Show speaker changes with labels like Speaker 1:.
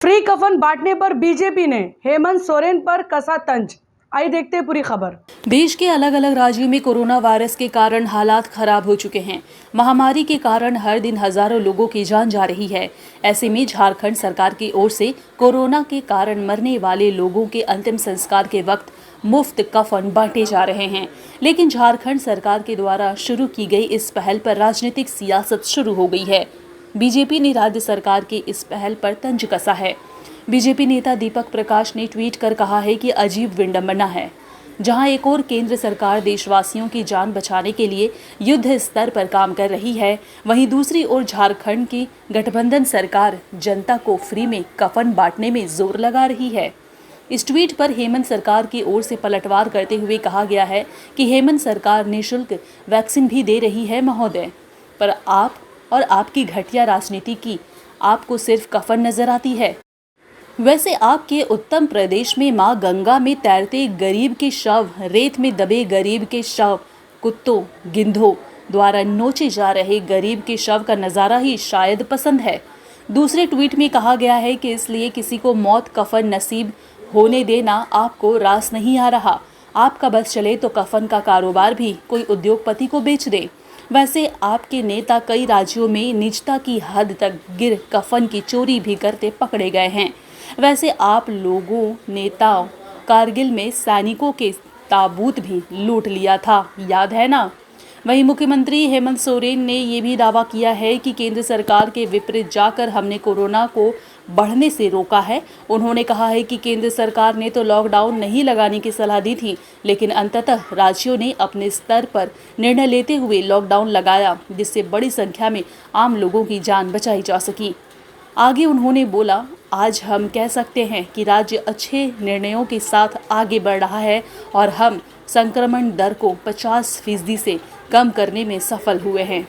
Speaker 1: Free कफन बांटने पर बीजेपी ने हेमंत सोरेन पर कसा तंज। आइए देखते हैं पूरी खबर।
Speaker 2: देश के अलग अलग राज्यों में कोरोना वायरस के कारण हालात खराब हो चुके हैं। महामारी के कारण हर दिन हजारों लोगों की जान जा रही है। ऐसे में झारखंड सरकार की ओर से कोरोना के कारण मरने वाले लोगों के अंतिम संस्कार के वक्त मुफ्त कफन बांटे जा रहे हैं। लेकिन झारखंड सरकार के द्वारा शुरू की गई इस पहल पर राजनीतिक सियासत शुरू हो गई है। बीजेपी ने राज्य सरकार की इस पहल पर तंज कसा है। बीजेपी नेता दीपक प्रकाश ने ट्वीट कर कहा है कि अजीब विडंबना है, जहां एक और केंद्र सरकार देशवासियों की जान बचाने के लिए युद्ध स्तर पर काम कर रही है, वहीं दूसरी ओर झारखंड की गठबंधन सरकार जनता को फ्री में कफन बांटने में जोर लगा रही है। इस ट्वीट पर हेमंत सरकार की ओर से पलटवार करते हुए कहा गया है कि हेमंत सरकार निःशुल्क वैक्सीन भी दे रही है महोदय, पर आप और आपकी घटिया राजनीति की आपको सिर्फ कफन नजर आती है। वैसे आपके उत्तम प्रदेश में मां गंगा में तैरते गरीब के शव, रेत में दबे गरीब के शव, कुत्तों गिद्धों द्वारा नोचे जा रहे गरीब के शव का नज़ारा ही शायद पसंद है। दूसरे ट्वीट में कहा गया है कि इसलिए किसी को मौत कफन नसीब होने देना आपको रास नहीं आ रहा। आपका बस चले तो कफन का कारोबार भी कोई उद्योगपति को बेच दे। वैसे आपके नेता कई राज्यों में निजता की हद तक गिर कफन की चोरी भी करते पकड़े गए हैं। वैसे आप लोगों नेताओं कारगिल में सैनिकों के ताबूत भी लूट लिया था, याद है ना। वहीं मुख्यमंत्री हेमंत सोरेन ने ये भी दावा किया है कि केंद्र सरकार के विपरीत जाकर हमने कोरोना को बढ़ने से रोका है। उन्होंने कहा है कि केंद्र सरकार ने तो लॉकडाउन नहीं लगाने की सलाह दी थी, लेकिन अंततः राज्यों ने अपने स्तर पर निर्णय लेते हुए लॉकडाउन लगाया, जिससे बड़ी संख्या में आम लोगों की जान बचाई जा सकी। आगे उन्होंने बोला, आज हम कह सकते हैं कि राज्य अच्छे निर्णयों के साथ आगे बढ़ रहा है और हम संक्रमण दर को 50% से कम करने में सफल हुए हैं।